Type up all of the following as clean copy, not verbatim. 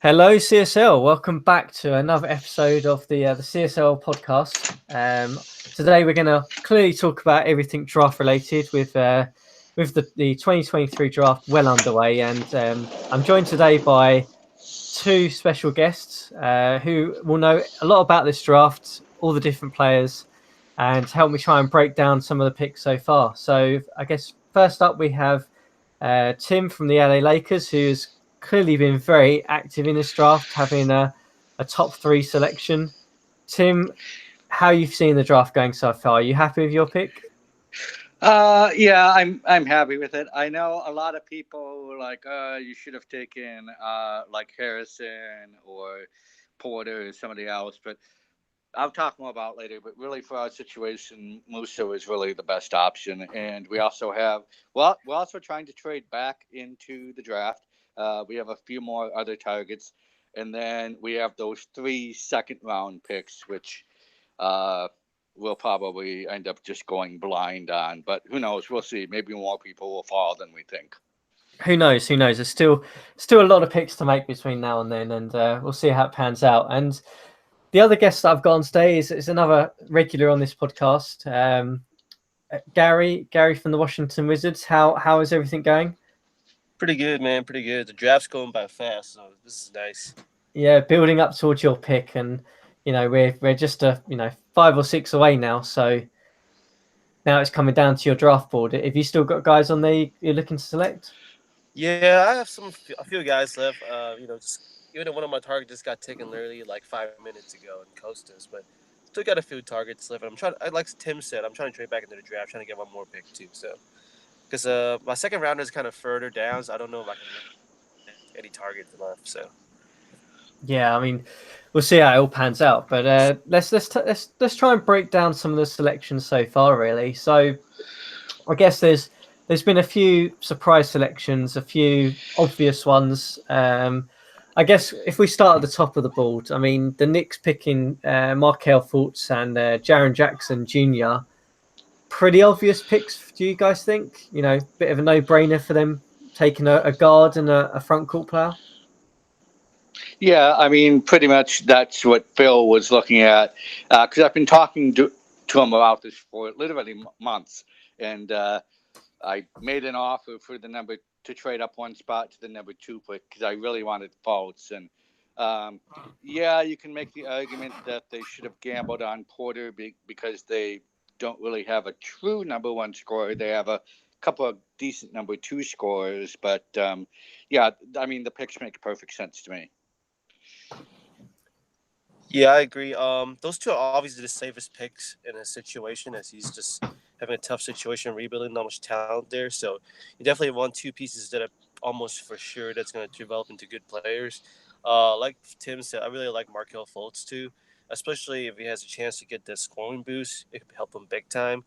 Hello, CSL. Welcome back to another episode of the CSL podcast. Today we're going to clearly talk about everything draft related with the 2023 draft well underway, and I'm joined today by two special guests who will know a lot about this draft, all the different players, and help me try and break down some of the picks so far. So I guess first up we have Tim from the LA Lakers, who's clearly been very active in this draft, having a top three selection. Tim, how you've seen the draft going so far? Are you happy with your pick? Yeah, I'm happy with it. I know a lot of people were like, you should have taken like Harrison or Porter or somebody else, but I'll talk more about later. But really, for our situation, Musso is really the best option, and we also have we're also trying to trade back into the draft. We have a few more other targets, and then we have those three second round picks, which uh, we'll probably end up just going blind on. But who knows? We'll see. Maybe more people will fall than we think. Who knows? Who knows? There's still a lot of picks to make between now and then, and we'll see how it pans out. And the other guest that I've got on today is another regular on this podcast, Gary from the Washington Wizards. How is everything going? Pretty good, man. Pretty good. The draft's going by fast, so this is nice. Yeah, building up towards your pick, and we're just 5 or 6 away now. So now it's coming down to your draft board. Have you still got guys on there you're looking to select? Yeah, I have a few guys left. Just even one of my targets just got taken literally like 5 minutes ago in Costas, but still got a few targets left. And I'm trying. Like Tim said, I'm trying to trade back into the draft, trying to get one more pick too. So because my second rounder is kind of further down, so I don't know if I can make any targets left. So Yeah, I mean, we'll see how it all pans out. But let's try and break down some of the selections so far. Really, so I guess there's been a few surprise selections, a few obvious ones. I guess if we start at the top of the board, I mean, the Knicks picking Markel Fultz and Jaren Jackson Jr. Pretty obvious picks. Do you guys think? Bit of a no-brainer for them taking a guard and a front court player. Yeah, I mean, pretty much that's what Phil was looking at because I've been talking to him about this for literally months, and I made an offer for the number to trade up one spot to the number two pick because I really wanted Fultz. And yeah, you can make the argument that they should have gambled on Porter because they don't really have a true number one scorer. They have a couple of decent number two scorers, but yeah, I mean the picks make perfect sense to me. yeah, I agree. Those two are obviously the safest picks in a situation as he's just having a tough situation rebuilding, not much talent there. So you definitely want two pieces that are almost for sure that's going to develop into good players. Like Tim said, I really like Markel Fultz too, especially if he has a chance to get the scoring boost. It could help him big time.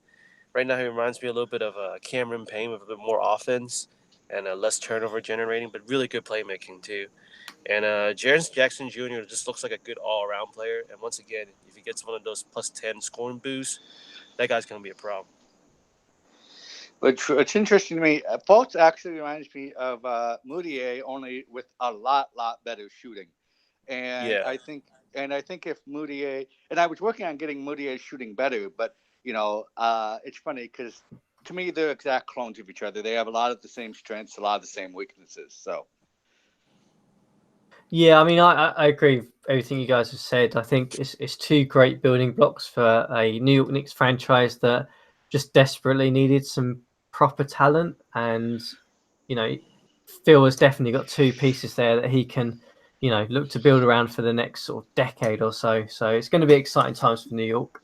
Right now, he reminds me a little bit of Cameron Payne with a bit more offense and less turnover generating, but really good playmaking too. And Jaren Jackson Jr. just looks like a good all around player. And once again, if he gets one of those plus 10 scoring boosts, that guy's going to be a problem. But it's interesting to me. Fultz actually reminds me of Moutier, only with a lot better shooting. And Yeah. I think if Moutier and I was working on getting Moutier shooting better, but it's funny because to me they're exact clones of each other. They have a lot of the same strengths, a lot of the same weaknesses. So Yeah, I mean, I agree with everything you guys have said. I think it's two great building blocks for a New York Knicks franchise that just desperately needed some proper talent, and you know, Phil has definitely got two pieces there that he can, look to build around for the next sort of decade or so. So it's going to be exciting times for New York.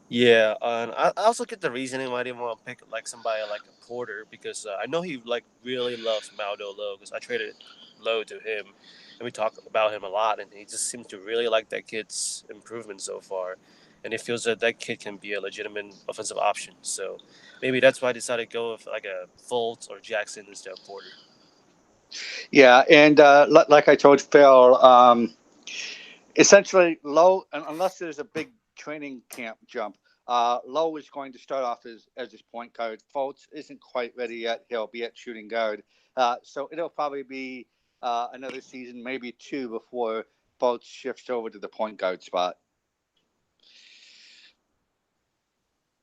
Yeah, and I also get the reasoning why they want to pick like somebody like a Porter because I know he like really loves Maldo Low because I traded Low to him and we talk about him a lot and he just seems to really like that kid's improvement so far, and he feels that that kid can be a legitimate offensive option. So maybe that's why I decided to go with like a Fultz or Jackson instead of Porter. yeah, and like I told Phil, essentially Low, unless there's a big training camp jump. Lowe is going to start off as his point guard. Fultz isn't quite ready yet. He'll be at shooting guard. So it'll probably be another season, maybe two, before Fultz shifts over to the point guard spot.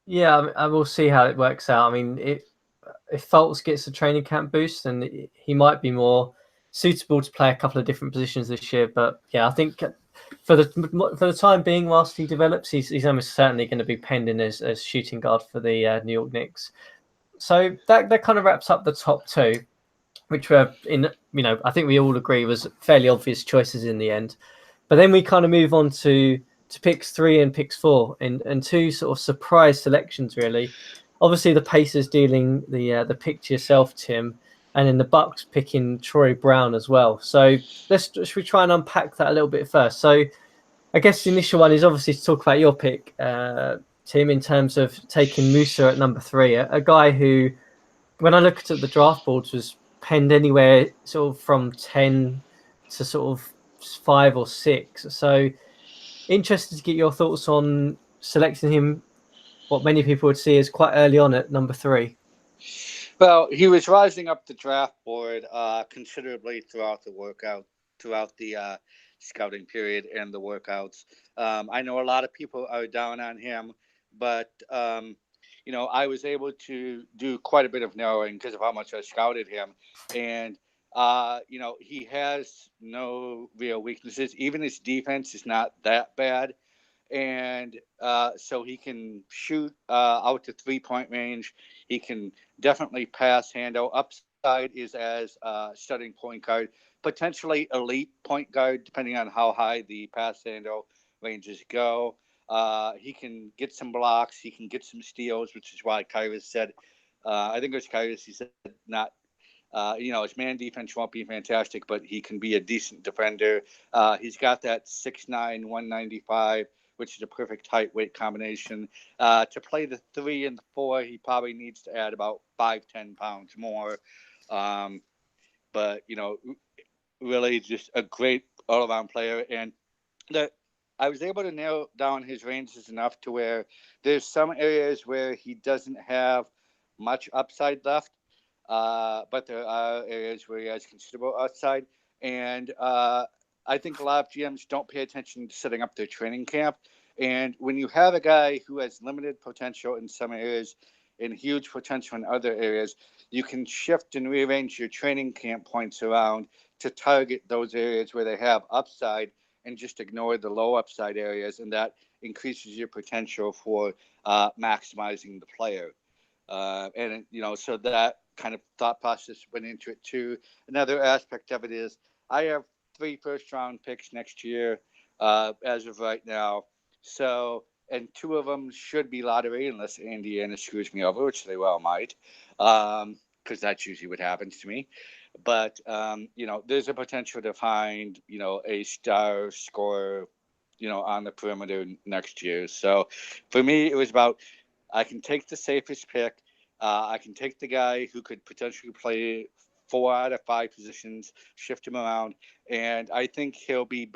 Yeah, I will see how it works out. I mean, if Fultz gets a training camp boost, then he might be more suitable to play a couple of different positions this year. But yeah, I think for the time being, whilst he develops, he's almost certainly going to be penned in as shooting guard for the New York Knicks. So that kind of wraps up the top two, which were I think we all agree was fairly obvious choices in the end. But then we kind of move on to picks 3 and picks 4, and two sort of surprise selections really. Obviously, the Pacers dealing the pick to yourself, Tim, and then the Bucks picking Troy Brown as well. So should we try and unpack that a little bit first? So I guess the initial one is obviously to talk about your pick, Tim, in terms of taking Musa at number 3, a guy who, when I looked at the draft boards, was penned anywhere sort of from 10 to sort of 5 or 6. So interested to get your thoughts on selecting him, what many people would see as quite early on at number 3. Well, he was rising up the draft board considerably throughout the scouting period and the workouts. I know a lot of people are down on him, but I was able to do quite a bit of narrowing because of how much I scouted him, and he has no real weaknesses. Even his defense is not that bad, and so he can shoot out to 3-point range. He can definitely pass handle. Upside is as starting point guard, potentially elite point guard, depending on how high the pass handle ranges go. He can get some blocks. He can get some steals, which is why Kyrus said, I think it was Kyrus, he said, not his man defense won't be fantastic, but he can be a decent defender. He's got that 6'9", 195, which is a perfect height weight combination. To play the 3 and the 4, he probably needs to add about 5-10 pounds more. Um, but really just a great all around player. And the I was able to narrow down his ranges enough to where there's some areas where he doesn't have much upside left, but there are areas where he has considerable upside. And I think a lot of GMs don't pay attention to setting up their training camp. And when you have a guy who has limited potential in some areas and huge potential in other areas, you can shift and rearrange your training camp points around to target those areas where they have upside and just ignore the low upside areas, and that increases your potential for maximizing the player. So that kind of thought process went into it too. Another aspect of it is I have 3 first-round picks next year as of right now. So, and 2 of them should be lottery unless Indiana screws me over, which they well might, because that's usually what happens to me. But there's a potential to find a star scorer on the perimeter next year. So for me, it was about I can take the safest pick. I can take the guy who could potentially play 4 out of 5 positions, shift him around, and I think he'll be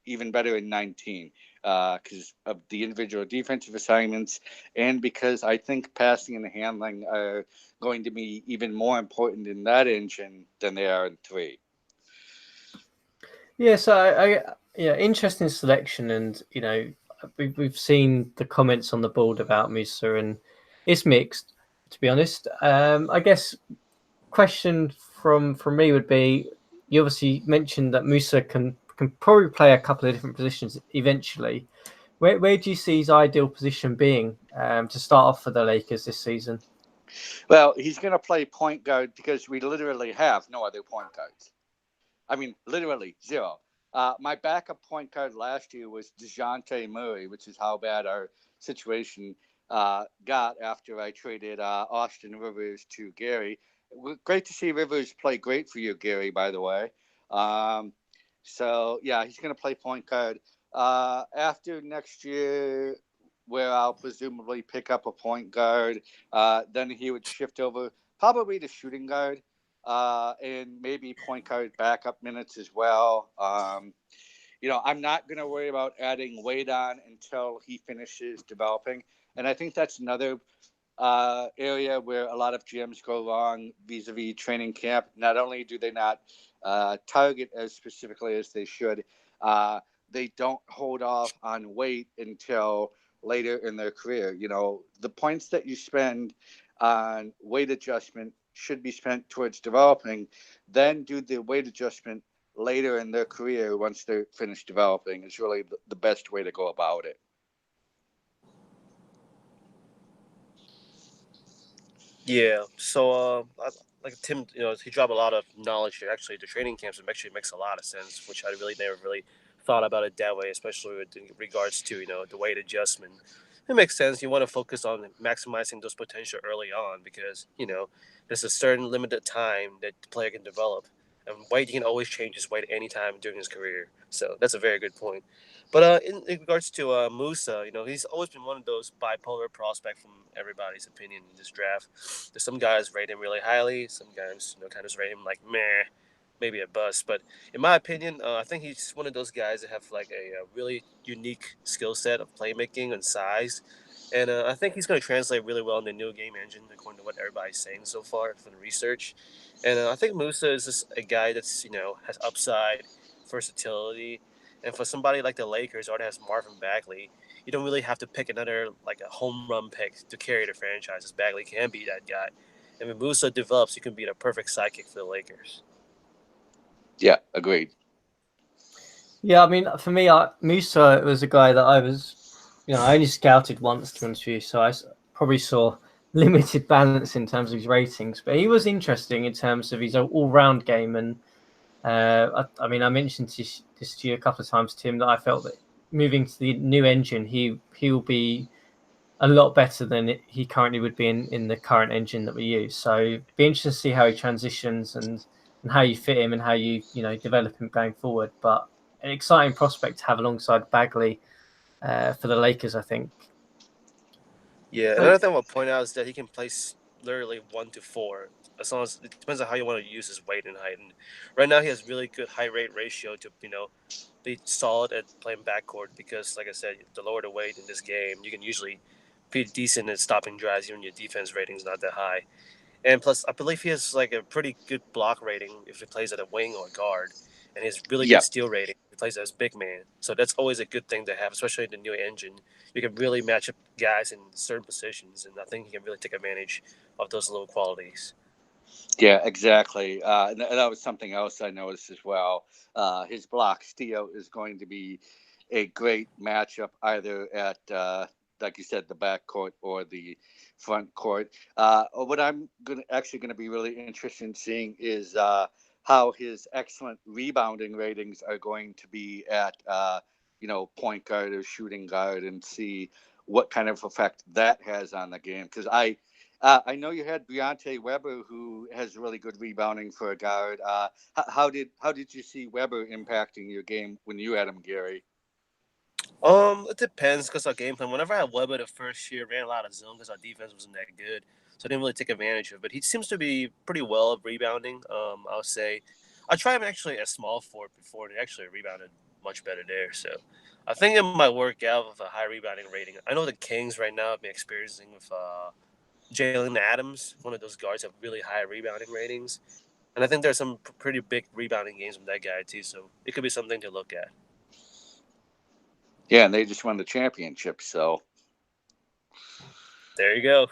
even better in 19 because of the individual defensive assignments, and because I think passing and handling are going to be even more important in that engine than they are in 3. Yeah, so interesting selection, and we've seen the comments on the board about Musa, and it's mixed, to be honest. I guess question from me would be, you obviously mentioned that Musa can probably play a couple of different positions eventually. Where do you see his ideal position being to start off for the Lakers this season? Well, he's going to play point guard because we literally have no other point guards. I mean, literally zero. My backup point guard last year was DeJounte Murray, which is how bad our situation got after I traded Austin Rivers to Gary. Great to see Rivers play great for you, Gary, by the way. Yeah, he's going to play point guard. After next year, where I'll presumably pick up a point guard, then he would shift over probably to shooting guard. And maybe point guard backup minutes as well. I'm not going to worry about adding Wade on until he finishes developing. And I think that's another area where a lot of gyms go wrong vis-a-vis training camp. Not only do they not target as specifically as they should, uh, they don't hold off on weight until later in their career. You know, the points that you spend on weight adjustment should be spent towards developing, then do the weight adjustment later in their career once they're finished developing is really the best way to go about it. Yeah. So, like Tim, he dropped a lot of knowledge here. Actually, the training camps actually makes a lot of sense, which I really never really thought about it that way, especially with in regards to the weight adjustment. It makes sense. You want to focus on maximizing those potential early on because there's a certain limited time that the player can develop, and weight you can always change his weight anytime during his career. So that's a very good point. But in regards to Musa, he's always been one of those bipolar prospect from everybody's opinion in this draft. There's some guys rate him really highly, some guys kind of rate him like meh, maybe a bust. But in my opinion, I think he's one of those guys that have like a really unique skill set of playmaking and size. And I think he's going to translate really well in the new game engine, according to what everybody's saying so far from the research. And I think Musa is just a guy that's has upside, versatility, and for somebody like the Lakers or that has Marvin Bagley, you don't really have to pick another like a home run pick to carry the franchise. As Bagley can be that guy, and when Musa develops, he can be the perfect sidekick for the Lakers. Yeah, agreed. Yeah, I mean, for me, Musa was a guy that I was, I only scouted once to be honest with you, so probably saw limited balance in terms of his ratings. But he was interesting in terms of his all-round game, and I mean, I mentioned this to you a couple of times, Tim, that I felt that moving to the new engine, he'll be a lot better than he currently would be in the current engine that we use. So be interesting to see how he transitions and how you fit him and how you develop him going forward. But an exciting prospect to have alongside Bagley for the Lakers, I think. Yeah, So another thing I want to point out is that he can place literally 1 to 4, as long as it depends on how you want to use his weight and height. And right now, he has really good height rate ratio to be solid at playing backcourt because, like I said, the lower the weight in this game, you can usually be decent at stopping drives even your defense rating is not that high. And plus, I believe he has like a pretty good block rating if he plays at a wing or a guard, and he has really good Yeah, steal rating if he plays as big man. So that's always a good thing to have, especially in the new engine. You can really match up guys in certain positions, and I think he can really take advantage of those little qualities. yeah, exactly. And that was something else I noticed as well. His block steal is going to be a great matchup either at, like you said, the back court or the front court. What I'm actually going to be really interested in seeing is how his excellent rebounding ratings are going to be at, point guard or shooting guard, and see what kind of effect that has on the game. Because I know you had Briante Weber, who has really good rebounding for a guard. How did you see Weber impacting your game when you had him, Gary? It depends because our game plan. Whenever I had Weber the first year, ran a lot of zone because our defense wasn't that good, so I didn't really take advantage of it. But he seems to be pretty well at rebounding. I'll say, I tried him actually at small forward before, and he actually rebounded much better there. So I think it might work out with a high rebounding rating. I know the Kings right now have been experiencing with Jalen Adams, one of those guards have really high rebounding ratings, and I think there's some pretty big rebounding games from that guy too. So it could be something to look at. Yeah, and they just won the championship, so There you go.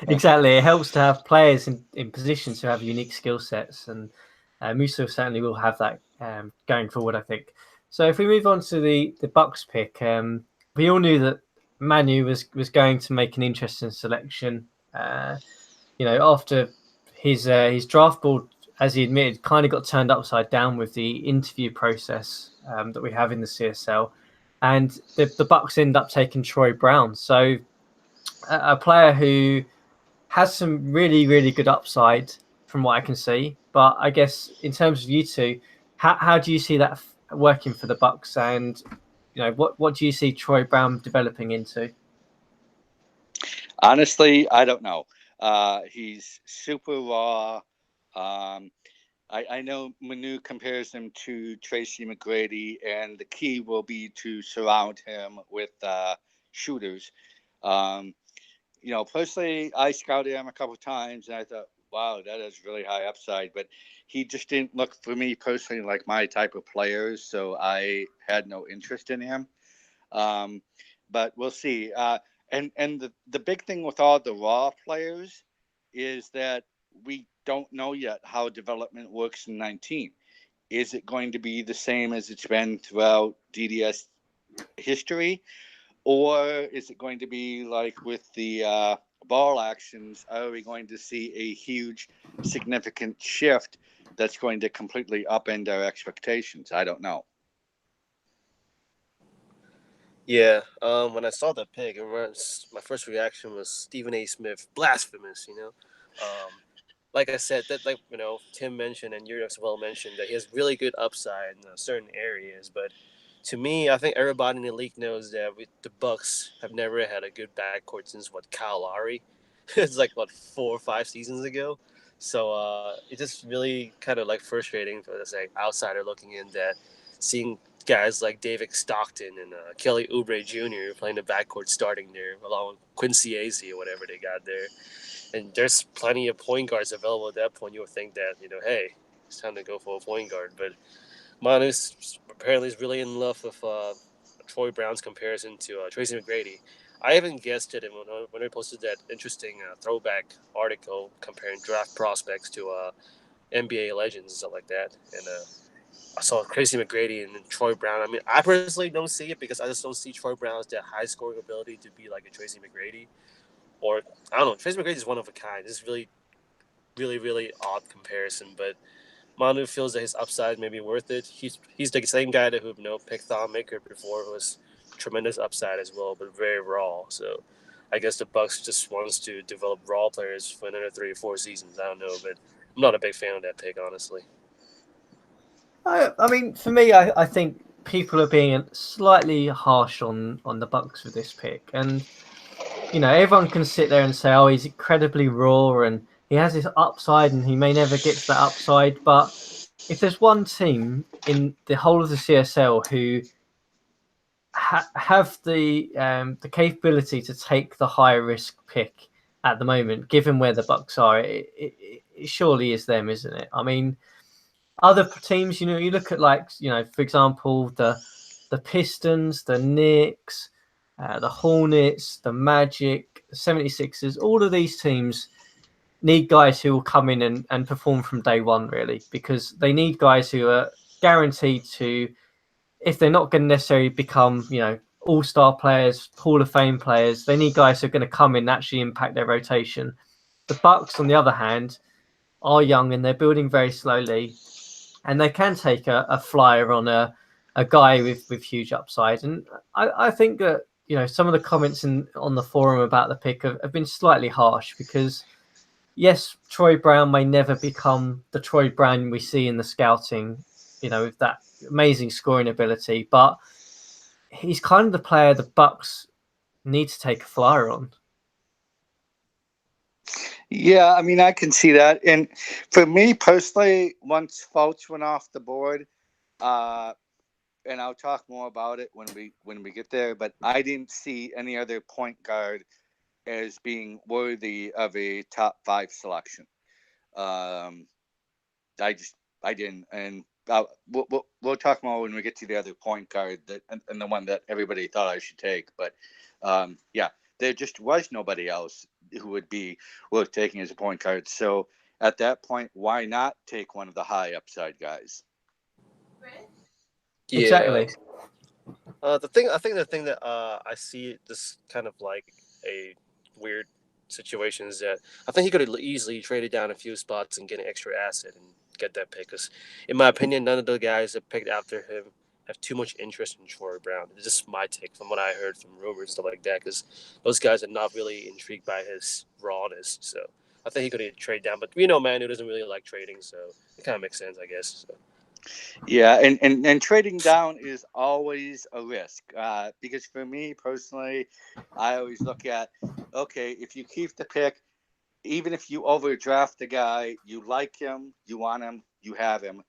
exactly, it helps to have players in positions who have unique skill sets, and Musa certainly will have that going forward, I think. So if we move on to the Bucks pick, we all knew that Manu was going to make an interesting selection. After his draft board, as he admitted, kind of got turned upside down with the interview process that we have in the CSL, and the Bucks end up taking Troy Brown. So a player who has some really, really good upside from what I can see. But I guess in terms of you two, how do you see that working for the Bucks? And what do you see Troy Brown developing into? honestly, I don't know. He's super raw. Um, I know Manu compares him to Tracy McGrady, and the key will be to surround him with shooters. Um, personally, I scouted him a couple of times, and I thought, wow, that is really high upside. But he just didn't look for me personally like my type of players, so I had no interest in him. Um, but we'll see. And the big thing with all the raw players is that we don't know yet how development works in 19. Is it going to be the same as it's been throughout DDS history? Or is it going to be like with the ball actions? Are we going to see a huge, significant shift that's going to completely upend our expectations? I don't know. Yeah. When I saw that pick, my first reaction was Stephen A. Smith, blasphemous. Like I said, that like Tim mentioned and you as well mentioned that he has really good upside in certain areas, but to me, I think everybody in the league knows that the Bucks have never had a good backcourt since Kyle Lowry. It's like what 4 or 5 seasons ago. So it's just really kind of like frustrating for this like outsider looking in that seeing guys like David Stockton and Kelly Oubre Jr. playing the backcourt starting there along with Quincy Azy or whatever they got there. And there's plenty of point guards available at that point. You would think that hey, it's time to go for a point guard, but Manus apparently is really in love with Troy Brown's comparison to Tracy McGrady. I even guessed it when I posted that interesting throwback article comparing draft prospects to NBA legends and stuff like that. And I saw Tracy McGrady and Troy Brown. I mean, I personally don't see it because I just don't see Troy Brown as that high scoring ability to be like a Tracy McGrady. Or, I don't know, Tracy McGrady is one of a kind. This is really, really, really odd comparison, but Manu feels that his upside may be worth it. He's the same guy that who picked Thon Maker before, who was tremendous upside as well, but very raw. So I guess the Bucks just wants to develop raw players for another 3 or 4 seasons. I don't know, but I'm not a big fan of that pick, honestly. I mean, for me, I think people are being slightly harsh on the Bucks with this pick, and everyone can sit there and say, "Oh, he's incredibly raw and he has this upside, and he may never get to that upside." But if there's one team in the whole of the CSL who have the capability to take the high risk pick at the moment, given where the Bucks are, it surely is them, isn't it? I mean, other teams, you look at for example, the Pistons, the Knicks, the Hornets, the Magic, the 76ers, all of these teams need guys who will come in and perform from day one, really, because they need guys who are guaranteed to, if they're not going to necessarily become, all-star players, Hall of Fame players, they need guys who are going to come in and actually impact their rotation. The Bucks, on the other hand, are young and they're building very slowly, and they can take a flyer on a guy with huge upside. And I think that some of the comments on the forum about the pick have been slightly harsh because yes, Troy Brown may never become the Troy Brown we see in the scouting, with that amazing scoring ability, but he's kind of the player the Bucks need to take a flyer on. Yeah, I mean, I can see that. And for me personally, once Fultz went off the board, uh, and I'll talk more about it when we get there, but I didn't see any other point guard as being worthy of a top 5 selection. Um, I didn't, and we'll talk more when we get to the other point guard and the one that everybody thought I should take. But yeah, there just was nobody else who would be worth taking as a point guard. So at that point, why not take one of the high upside guys? Yeah. Exactly. The thing that I see this kind of like a weird situation is that I think he could have easily traded down a few spots and get an extra asset and get that pick. Because in my opinion, none of the guys that picked after him have too much interest in Troy Brown. It's just my take from what I heard from rumors and stuff like that. Because those guys are not really intrigued by his rawness. So I think he could have traded down. But man who doesn't really like trading, so it kind of makes sense, I guess. So. Yeah, and trading down is always a risk because for me personally, I always look at, okay, if you keep the pick, even if you overdraft a guy, you like him, you want him, you have him.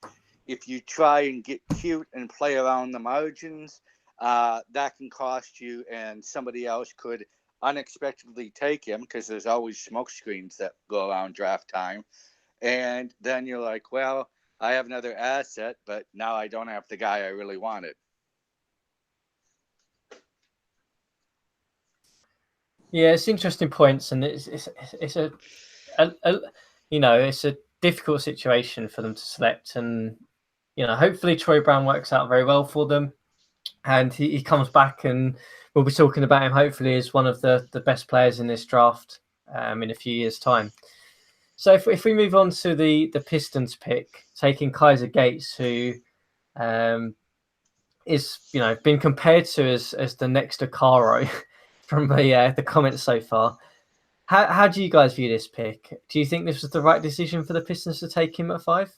If you try and get cute and play around the margins, that can cost you, and somebody else could unexpectedly take him because there's always smoke screens that go around draft time. And then you're like, well, I have another asset, but now I don't have the guy I really wanted. Yeah, it's interesting points, and it's a it's a difficult situation for them to select, and hopefully Troy Brown works out very well for them, and he comes back, and we'll be talking about him hopefully as one of the best players in this draft in a few years' time. So if we move on to the Pistons pick, taking Kaiser Gates, who is been compared to as the next Okaro from the comments so far. How do you guys view this pick? Do you think this was the right decision for the Pistons to take him at 5?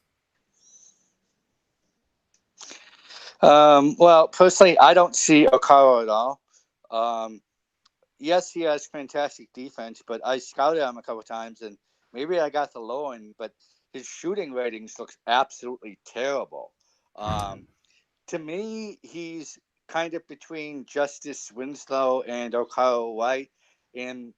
Well, personally, I don't see Okaro at all. Yes, he has fantastic defense, but I scouted him a couple times, and maybe I got the low end, but his shooting ratings looks absolutely terrible. Um, to me, he's kind of between Justice Winslow and Okaro White, and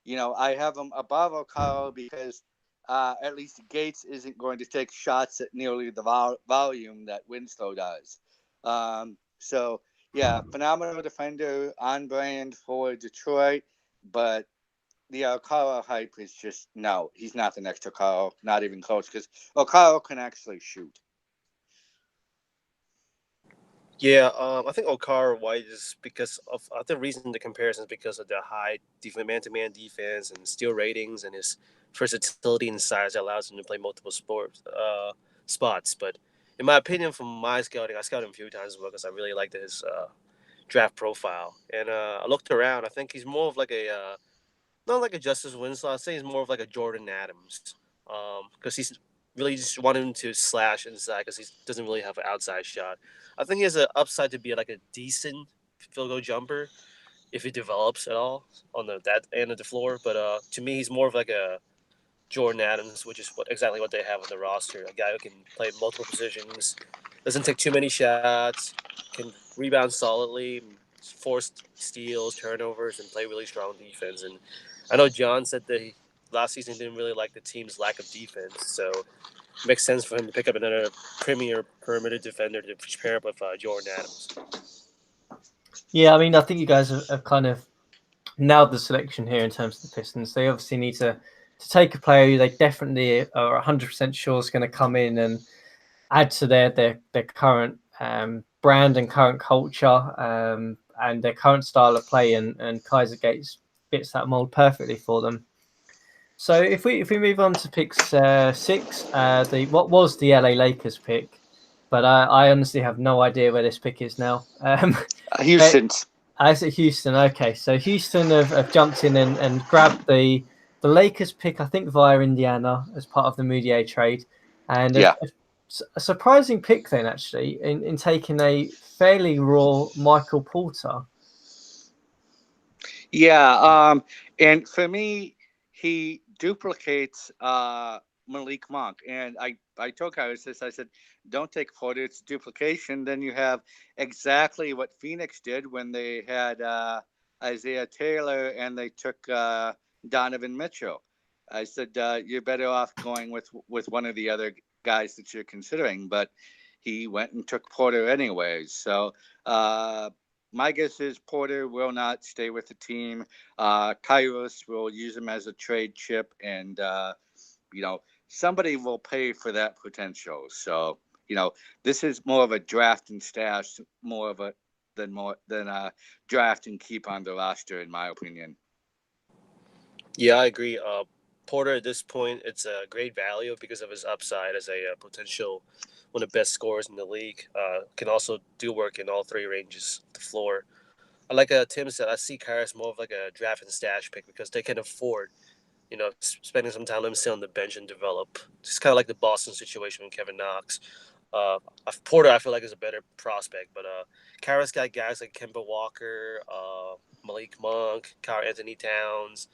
I have him above Okaro because at least Gates isn't going to take shots at nearly the volume that Winslow does. So yeah, phenomenal defender, on brand for Detroit, but the Okaro hype is just no. He's not the next Okaro, not even close, because Okaro can actually shoot. Yeah, I think Okara White is because of the reason the comparison is because of the high man-to-man defense and steal ratings and his versatility and size that allows him to play multiple spots. But in my opinion, from my scouting, I scouted him a few times as well because I really liked his draft profile. And I looked around. I think he's more of like a not like a Justice Winslow. I'd say he's more of like a Jordan Adams because he's really just wanting to slash inside because he doesn't really have an outside shot. I think he has an upside to be like a decent field goal jumper if he develops at all on that end of the floor. But to me, he's more of like a Jordan Adams, which is exactly what they have on the roster. A guy who can play multiple positions, doesn't take too many shots, can rebound solidly, force steals, turnovers, and play really strong defense. And I know John said that last season he didn't really like the team's lack of defense, so it makes sense for him to pick up another premier perimeter defender to pair up with Jordan Adams. Yeah, I mean, I think you guys have kind of nailed the selection here in terms of the Pistons. They obviously need to take a player who they definitely are 100% sure is going to come in and add to their current brand and current culture and their current style of play, and Kaiser Gates fits that mold perfectly for them. So if we move on to pick 6, the what was the LA Lakers pick, but I honestly have no idea where this pick is now. Houston's. Is it Houston? Okay, so Houston have jumped in and grabbed the Lakers pick, I think via Indiana as part of the Moutier trade, and Yeah. a surprising pick then actually in taking a fairly raw Michael Porter. Yeah, and for me, he duplicates Malik Monk. And I told Kyrus this. I said, don't take Porter. It's duplication. Then you have exactly what Phoenix did when they had Isaiah Taylor and they took Donovan Mitchell. I said, you're better off going with one of the other guys that you're considering. But he went and took Porter anyways. So my guess is Porter will not stay with the team. Kairos will use him as a trade chip, and somebody will pay for that potential. So this is more of a draft and stash, more of a than a draft and keep on the roster, in my opinion. Yeah, I agree. Porter at this point, it's a great value because of his upside as a potential one of the best scorers in the league. Can also do work in all three ranges of the floor. I like Tim said, I see Kyrus more of like a draft and stash pick because they can afford, spending some time let him sit on the bench and develop. Just kind of like the Boston situation with Kevin Knox. Uh, Porter, I feel like is a better prospect, but Kyrus got guys like Kemba Walker, Malik Monk, Carl Anthony Towns,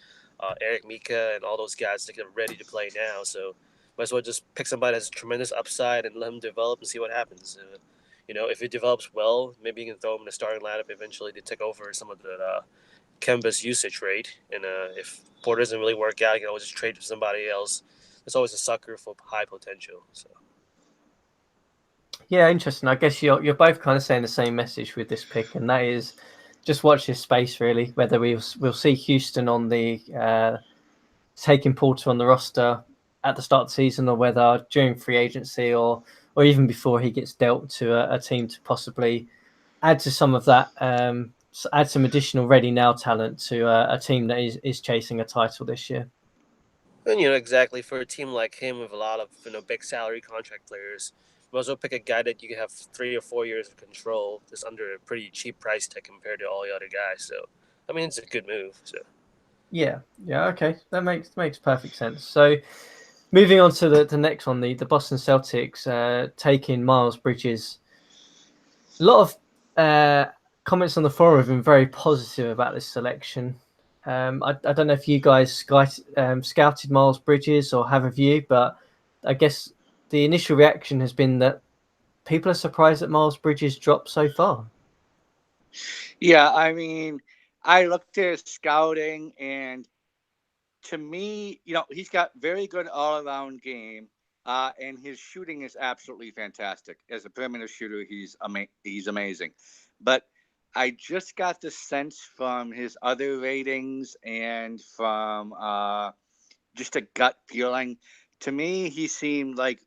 Eric Mika, and all those guys that are ready to play now. So might as well just pick somebody that has tremendous upside and let him develop and see what happens. If it develops well, maybe you can throw him in the starting lineup eventually to take over some of the Kemba's usage rate. And if Porter doesn't really work out, you can always just trade for somebody else. There's always a sucker for high potential. So Yeah, interesting. I guess you're both kind of saying the same message with this pick, and that is just watch this space really. Whether we'll see Houston on the taking Porter on the roster at the start of the season, or whether during free agency, or even before he gets dealt to a team to possibly add to some of that, add some additional ready now talent to a team that is chasing a title this year. and exactly for a team like him with a lot of big salary contract players, you might as well pick a guy that you can have 3 or 4 years of control just under a pretty cheap price tag compared to all the other guys. So I mean it's a good move. So Yeah, okay, that makes perfect sense. So moving on to the next one, the Boston Celtics taking Miles Bridges. A lot of comments on the forum have been very positive about this selection. I don't know if you guys scouted Miles Bridges or have a view, but I guess the initial reaction has been that people are surprised that Miles Bridges dropped so far. Yeah, I mean, I looked at his scouting, and to me, he's got very good all around game, and his shooting is absolutely fantastic. As a perimeter shooter, he's amazing. But I just got the sense from his other ratings and from just a gut feeling. To me, he seemed like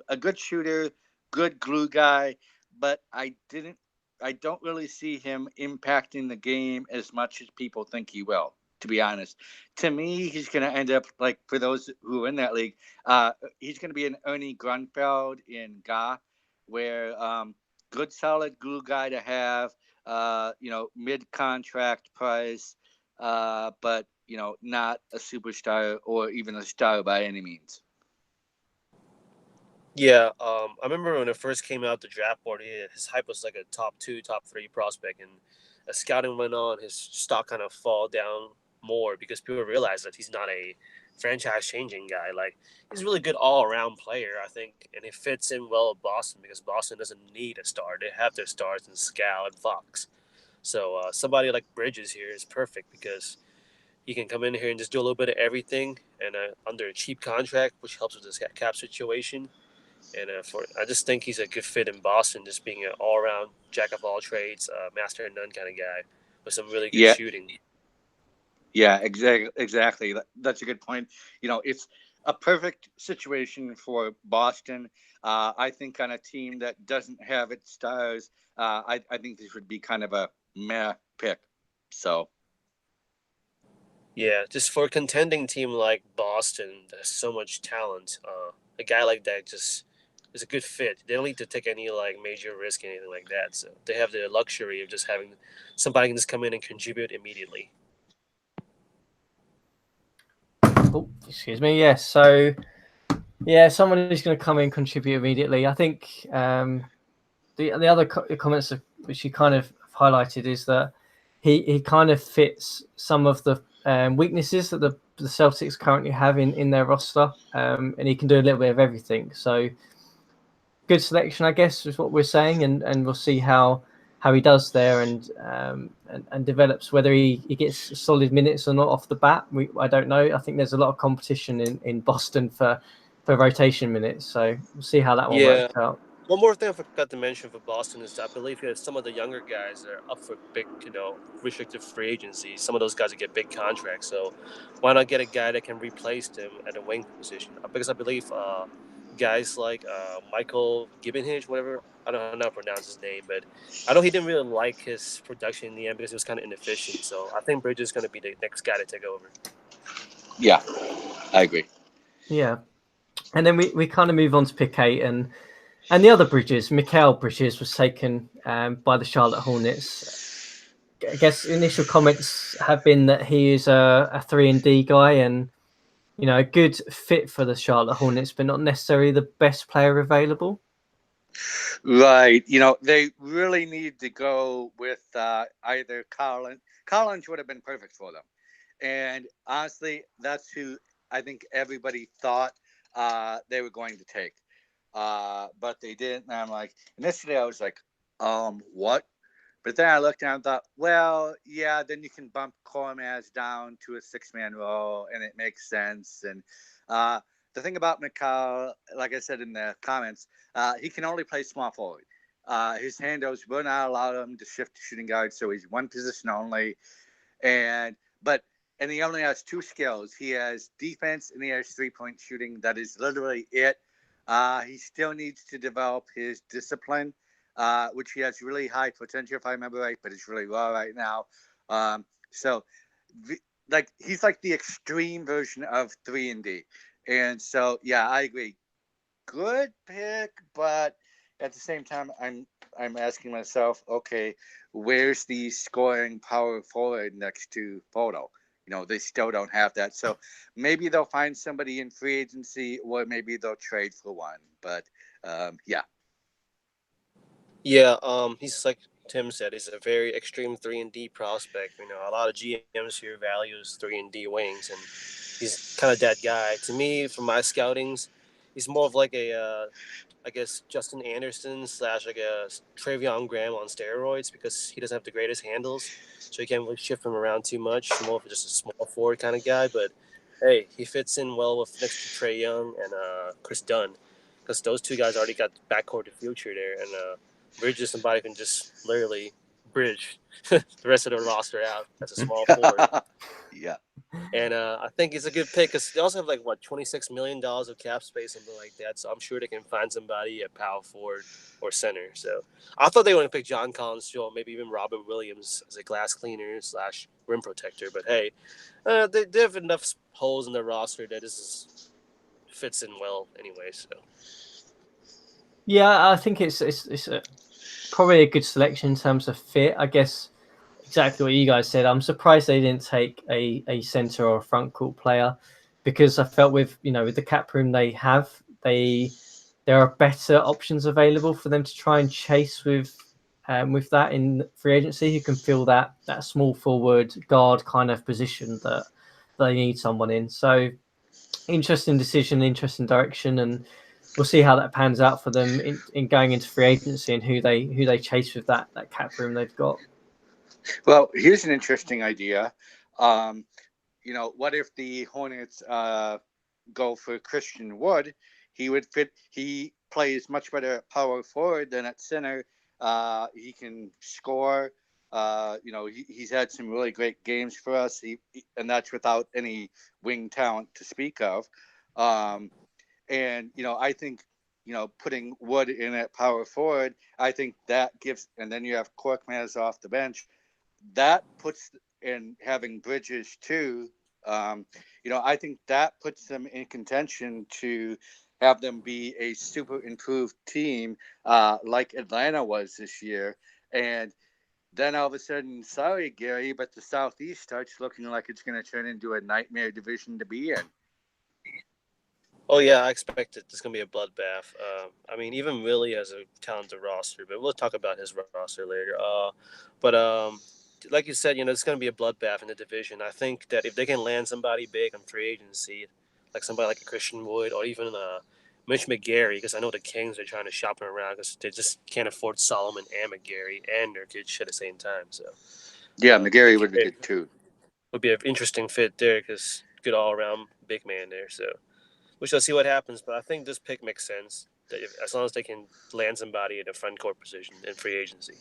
a good shooter, good glue guy, but I don't really see him impacting the game as much as people think he will. To be honest, to me, he's going to end up like for those who are in that league, he's going to be an Ernie Grunfeld in Ga, where good solid glue guy to have, mid contract price, but not a superstar or even a star by any means. yeah, I remember when it first came out the draft board, his hype was like a top two, top three prospect, and as scouting went on, his stock kind of fall down more because people realized that he's not a franchise changing guy. Like he's a really good all around player, I think, and he fits in well with Boston because Boston doesn't need a star; they have their stars in Scal and Fox. So somebody like Bridges here is perfect because he can come in here and just do a little bit of everything and under a cheap contract, which helps with this cap situation. And I just think he's a good fit in Boston, just being an all around jack of all trades, master of none kind of guy with some really good Yeah, shooting. yeah, exactly. That's a good point. It's a perfect situation for Boston. I think on a team that doesn't have its stars, I think this would be kind of a meh pick. So Yeah, just for a contending team like Boston, there's so much talent. A guy like that just is a good fit. They don't need to take any like major risk or anything like that. So they have the luxury of just having somebody can just come in and contribute immediately. Oh, excuse me. Yes. So yeah, someone who's going to come in and contribute immediately. I think the other comments which you kind of highlighted is that he kind of fits some of the weaknesses that the Celtics currently have in their roster, and he can do a little bit of everything. So good selection, I guess, is what we're saying, and we'll see how he does there and develops. Whether he gets solid minutes or not off the bat, I don't know. I think there's a lot of competition in Boston for rotation minutes, so we'll see how that one Yeah. works out. One more thing I forgot to mention for Boston is that I believe some of the younger guys that are up for big, restricted free agency. Some of those guys will get big contracts. So why not get a guy that can replace them at a wing position? Because I believe guys like Michael Gibbenhage, whatever, I don't know how to pronounce his name, but I know he didn't really like his production in the end because he was kind of inefficient. So I think Bridges is going to be the next guy to take over. yeah, I agree. Yeah, and then we kind of move on to pick 8 and the other Bridges. Mikal Bridges was taken by the Charlotte Hornets. I guess initial comments have been that he is a 3-and-D guy and a good fit for the Charlotte Hornets, but not necessarily the best player available. Right. They really need to go with either Collins. Collins would have been perfect for them. And honestly, that's who I think everybody thought they were going to take. But they didn't. And I'm like, initially I was like, what? But then I looked and I thought, well, yeah, then you can bump Kormaz down to a 6-man role, and it makes sense. And the thing about McCall, like I said in the comments, he can only play small forward. His handles will not allow him to shift to shooting guard, so he's one position only. And but and he only has two skills. He has defense and he has 3-point shooting. That is literally it. He still needs to develop his discipline, which he has really high potential, if I remember right, but it's really low right now. So, like he's like the extreme version of 3-and-D, and so yeah, I agree. Good pick, but at the same time, I'm asking myself, okay, where's the scoring power forward next to Photo? They still don't have that. So maybe they'll find somebody in free agency, or maybe they'll trade for one. But yeah. Yeah, he's like Tim said, he's a very extreme 3-and-D prospect. A lot of GMs here values 3-and-D wings, and he's kind of that guy. To me, from my scoutings, he's more of like a, I guess, Justin Anderson slash like a Travion Graham on steroids because he doesn't have the greatest handles, so you can't really shift him around too much. More of just a small forward kind of guy, but hey, he fits in well with next to Trae Young and Chris Dunn because those two guys already got backcourt the future there, and Bridges somebody can just literally bridge the rest of the roster out as a small forward. Yeah. And I think it's a good pick because they also have like $26 million of cap space, something like that. So I'm sure they can find somebody at power forward or center. So I thought they would have picked John Collins, maybe even Robert Williams as a glass cleaner slash rim protector. But hey, they have enough holes in their roster that this fits in well anyway. So Yeah, I think it's probably a good selection in terms of fit. I guess exactly what you guys said. I'm surprised they didn't take a center or a front court player because I felt with the cap room they have, there are better options available for them to try and chase with that in free agency who can fill that small forward guard kind of position that they need someone in. So interesting decision, interesting direction, and we'll see how that pans out for them in going into free agency and who they chase with that cap room they've got. Well, here's an interesting idea. Um, what if the Hornets go for Christian Wood? He would fit. He plays much better at power forward than at center. He can score. He's had some really great games for us. And that's without any wing talent to speak of. And I think putting Wood in at power forward, I think that gives. And then you have Korkmaz off the bench. That puts in having Bridges too. I think that puts them in contention to have them be a super improved team like Atlanta was this year. And then all of a sudden, sorry, Gary, but the Southeast starts looking like it's going to turn into a nightmare division to be in. oh yeah, I expect it. There's gonna be a bloodbath. I mean, even Willie has a talented roster, but we'll talk about his roster later. But like you said, it's gonna be a bloodbath in the division. I think that if they can land somebody big on free agency, like somebody like a Christian Wood or even Mitch McGary, because I know the Kings are trying to shop him around because they just can't afford Solomon and McGary and Nurkic at the same time. So Yeah, McGarry would be McGary good too. would be an interesting fit there because good all around big man there. So we shall see what happens, but I think this pick makes sense. That as long as they can land somebody in a front court position in free agency.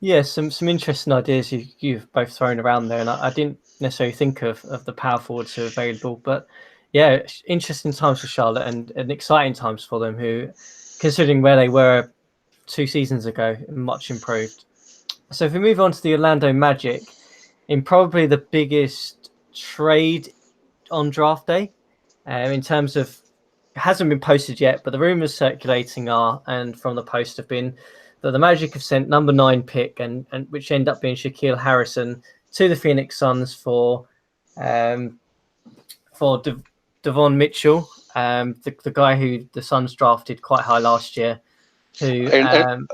Yeah, some interesting ideas you've both thrown around there, and I didn't necessarily think of the power forwards who are available, but yeah, interesting times for Charlotte and exciting times for them. Who, considering where they were 2 seasons ago, much improved. So if we move on to the Orlando Magic, in probably the biggest trade on draft day, in terms of it hasn't been posted yet, but the rumors circulating are, and from the post have been that the Magic have sent number 9 pick and which end up being Shaquille Harrison to the Phoenix Suns for Devon Mitchell, the guy who the Suns drafted quite high last year. Who And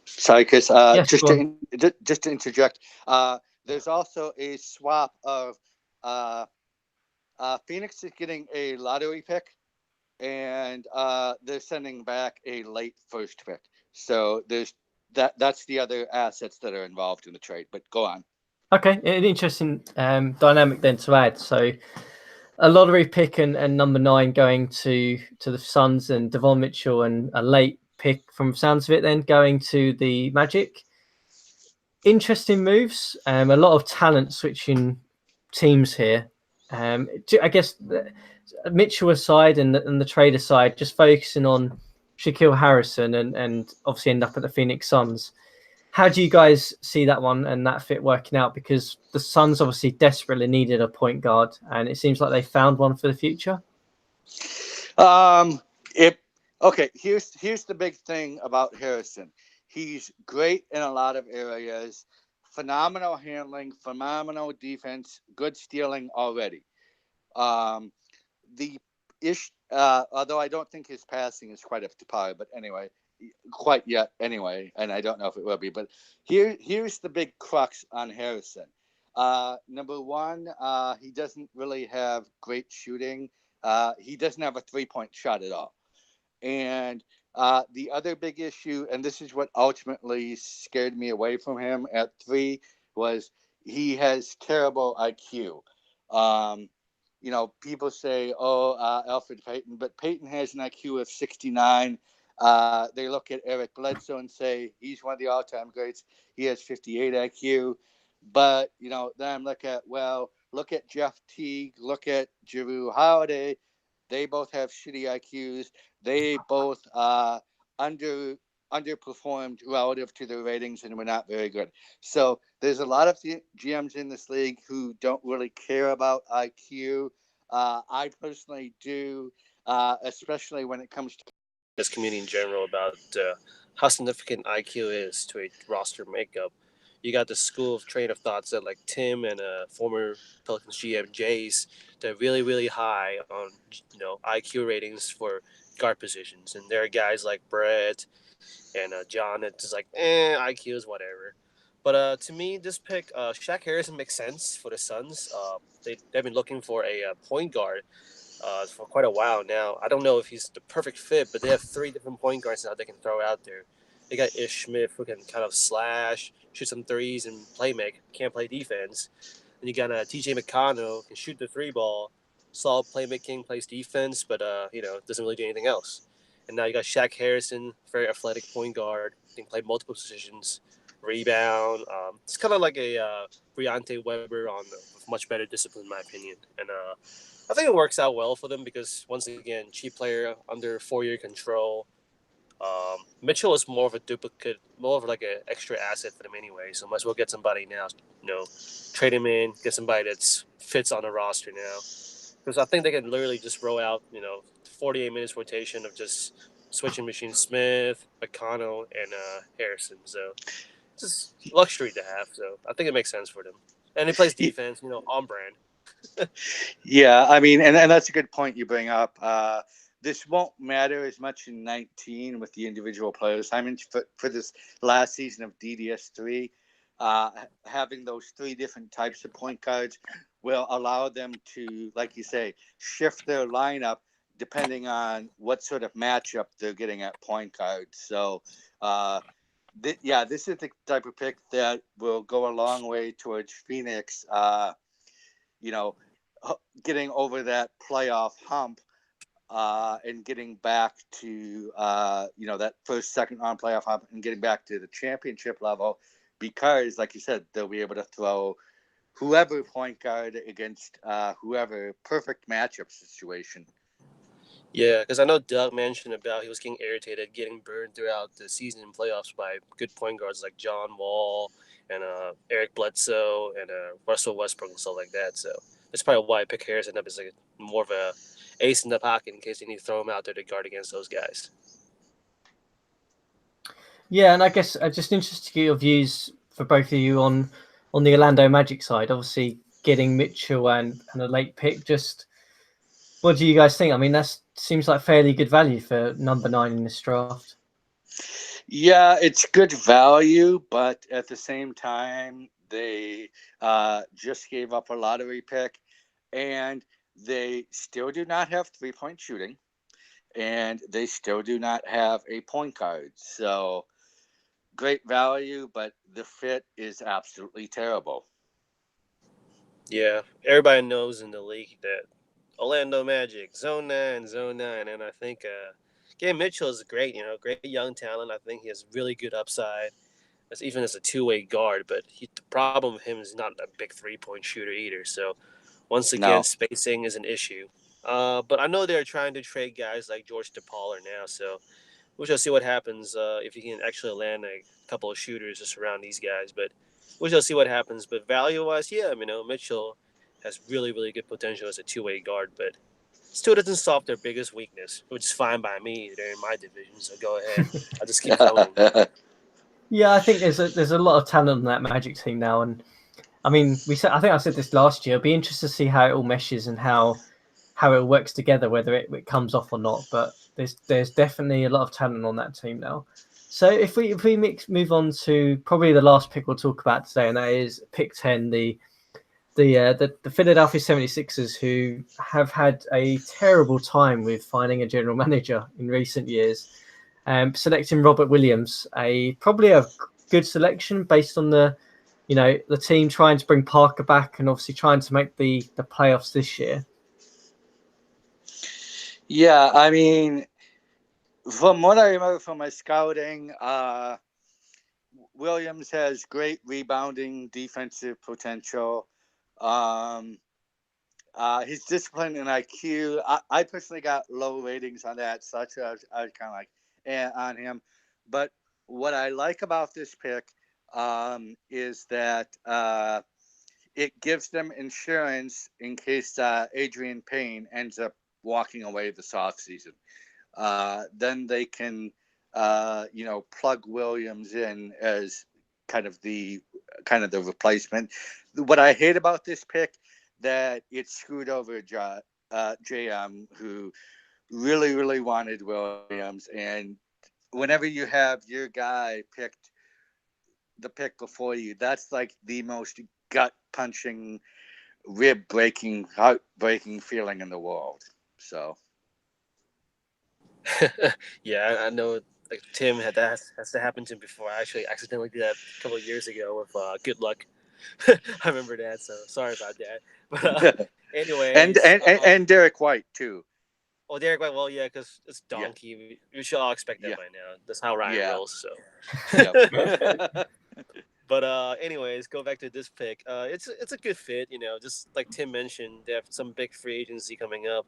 sorry, Chris. yes, Just to interject, there's also a swap of uh, Phoenix is getting a lottery pick, and they're sending back a late first pick. So that's the other assets that are involved in the trade. But go on. Okay, an interesting dynamic then to add. So a lottery pick and number 9 going to the Suns, and Devon Mitchell, and a late pick from sounds of it then going to the Magic. Interesting moves. A lot of talent switching teams here. I guess Mitchell aside and the trade aside, just focusing on Shaquille Harrison and obviously end up at the Phoenix Suns. How do you guys see that one and that fit working out? Because the Suns obviously desperately needed a point guard, and it seems like they found one for the future. If okay, here's the big thing about Harrison. He's great in a lot of areas. Phenomenal handling, phenomenal defense, good stealing already. Um, the although I don't think his passing is quite up to par, but anyway, quite yet anyway, and I don't know if it will be. But here's the big crux on Harrison. Number one, he doesn't really have great shooting. He doesn't have a 3-point shot at all. And the other big issue, and this is what ultimately scared me away from him at 3, was he has terrible IQ. Um, people say, "Oh, Alfred Payton," but Payton has an IQ of 69. They look at Eric Bledsoe and say he's one of the all-time greats. He has 58 IQ. But then look at Jeff Teague, look at Jrue Holiday. They both have shitty IQs. They both underperformed relative to their ratings and were not very good. So there's a lot of GMs in this league who don't really care about IQ. I personally do, especially when it comes to this community in general about how significant IQ is to a roster makeup. You got the school of train of thoughts that like Tim and former Pelicans GM Jace, they're really really high on IQ ratings for guard positions, and there are guys like Brett and John that's just like IQ is whatever. But to me, this pick, Shaq Harrison makes sense for the Suns. They've been looking for a point guard for quite a while now. I don't know if he's the perfect fit, but they have 3 different point guards now they can throw out there. They got Ish Smith who can kind of slash, shoot some threes, and play make. Can't play defense. And you got TJ McConnell, can shoot the 3 ball, solid playmaking, plays defense, but doesn't really do anything else. And now you got Shaq Harrison, very athletic point guard, can play multiple positions, rebound. It's kind of like a Briante Weber on with much better discipline, in my opinion. And I think it works out well for them because once again, cheap player under 4-year control. Mitchell is more of a duplicate, more of like an extra asset for them anyway. So might as well get somebody now. Trade him in, get somebody that fits on the roster now. Because I think they can literally just roll out 48 minutes rotation of just switching Machine Smith, McConnell, and Harrison. So it's just luxury to have. So I think it makes sense for them. And he plays defense, on brand. Yeah, I mean, and that's a good point you bring up. This won't matter as much in 19 with the individual players. I mean, for this last season of DDS3, having those 3 different types of point guards will allow them to, like you say, shift their lineup depending on what sort of matchup they're getting at point guard. So, this is the type of pick that will go a long way towards Phoenix, getting over that playoff hump and getting back to that first, second round playoff hump and getting back to the championship level, because, like you said, they'll be able to throw whoever point guard against whoever, perfect matchup situation. Yeah, because I know Doug mentioned about he was getting irritated, getting burned throughout the season and playoffs by good point guards like John Wall and Eric Bledsoe and Russell Westbrook and stuff like that. So that's probably why I pick Harrison up as like more of a ace in the pocket in case you need to throw him out there to guard against those guys. Yeah, and I guess just interested to get your views for both of you on the Orlando Magic side. Obviously, getting Mitchell and a late pick. Just what do you guys think? I mean, that seems like fairly good value for number 9 in this draft. Yeah, it's good value, but at the same time, they just gave up a lottery pick, and they still do not have 3-point shooting, and they still do not have a point guard. So great value, but the fit is absolutely terrible. Yeah, everybody knows in the league that Orlando Magic, zone 9, and I think Gabe Mitchell is great. Great young talent. I think he has really good upside, even as a two-way guard. But the problem with him is not a big three-point shooter either. So once again, No. spacing is an issue. But I know they're trying to trade guys like George DePauler now, so we shall see what happens if he can actually land a couple of shooters just around these guys. But we shall see what happens. But value-wise, yeah, Mitchell has really, really good potential as a two-way guard, but still doesn't solve their biggest weakness, which is fine by me. They're in my division, so go ahead. I'll just keep zoning. Yeah, I think there's a lot of talent on that Magic team now, and I mean, I think I said this last year. It'll be interesting to see how it all meshes and how it works together, whether it comes off or not. But there's definitely a lot of talent on that team now. So if we move on to probably the last pick we'll talk about today, and that is pick 10, the Philadelphia 76ers, who have had a terrible time with finding a general manager in recent years. Selecting Robert Williams, probably a good selection based on the team trying to bring Parker back and obviously trying to make the playoffs this year. Yeah, I mean, from what I remember from my scouting, Williams has great rebounding, defensive potential. Um, his discipline and IQ, I personally got low ratings on that, so that's what I was kind of like on him. But what I like about this pick is that it gives them insurance in case Adrian Payne ends up walking away this offseason. Then they can, plug Williams in as kind of the replacement. What I hate about this pick, that it screwed over JM, who really, really wanted Williams. And whenever you have your guy picked the pick before you, that's like the most gut punching, rib breaking, heart-breaking feeling in the world. So. Yeah, I know. Like Tim had that has to happen to him before. I actually accidentally did that a couple of years ago with Good Luck. I remember that, so sorry about that. But and, anyways, and, and and Derek White too. well, Derek White, well, yeah, because it's Yeah. Donkey. We should all expect that Yeah. by now. That's how Ryan Yeah. rolls. So, Yep. but anyways, go back to this pick. It's a good fit. Just like Tim mentioned, they have some big free agency coming up.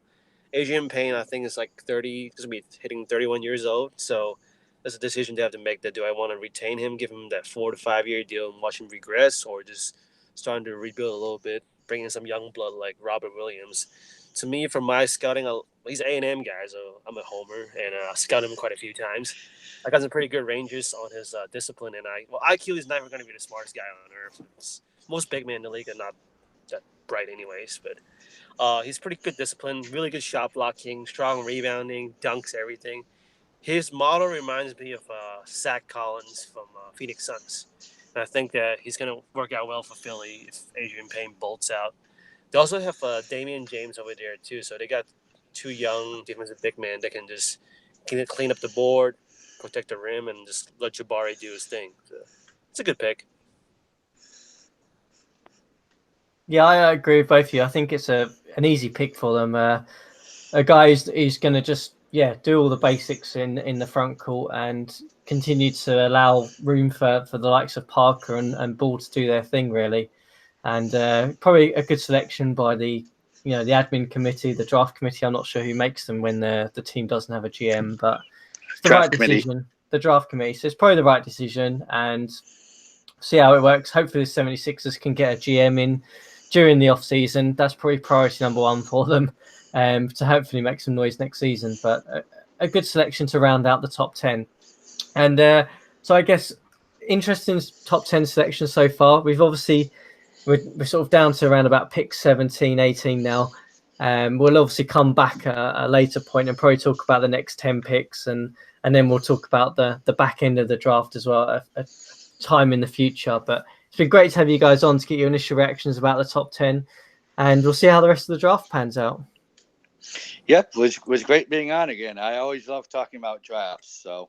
Adrian Payne, I think, is like 30. He's gonna be hitting 31 years old. So that's a decision they have to make. That do I want to retain him, give him that 4 to 5 year deal, and watch him regress, or just starting to rebuild a little bit, bring in some young blood like Robert Williams. To me, from my scouting, he's an A&M guy, so I'm a homer, and scouted him quite a few times. I got some pretty good ranges on his discipline, and IQ is never going to be the smartest guy on earth. Most big men in the league are not that bright, anyways. But he's pretty good discipline, really good shot blocking, strong rebounding, dunks everything. His model reminds me of Zach Collins from Phoenix Suns. And I think that he's going to work out well for Philly if Adrian Payne bolts out. They also have Damian James over there, too. So they got two young defensive big men that can just clean up the board, protect the rim, and just let Jabari do his thing. So it's a good pick. Yeah, I agree with both of you. I think it's an easy pick for them. A guy who's going to just do all the basics in the front court and continue to allow room for the likes of Parker and Ball to do their thing, really. And probably a good selection by the admin committee, the draft committee. I'm not sure who makes them when the team doesn't have a GM, but it's the Draft right committee. decision. The draft committee. So it's probably the right decision, and see how it works. Hopefully the 76ers can get a GM in during the off season. That's probably priority number one for them, to hopefully make some noise next season. But a good selection to round out the top 10. And so I guess interesting top 10 selection so far. We've obviously we're sort of down to around about pick 17, 18 now. We'll obviously come back at a later point and probably talk about the next 10 picks, and then we'll talk about the back end of the draft as well, a time in the future. But it's been great to have you guys on to get your initial reactions about the top 10, and we'll see how the rest of the draft pans out. Yep, was great being on again. I always love talking about drafts. So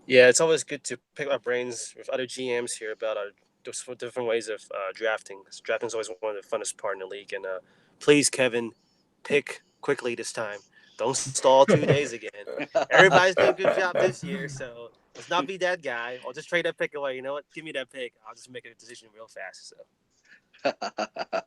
Yeah, it's always good to pick our brains with other GMs here about those different ways of drafting. Drafting is always one of the funnest part in the league. And please, Kevin, pick quickly this time. Don't stall 2 days again. Everybody's doing a good job this year, so let's not be that guy. I'll just trade that pick away. You know what? Give me that pick. I'll just make a decision real fast. So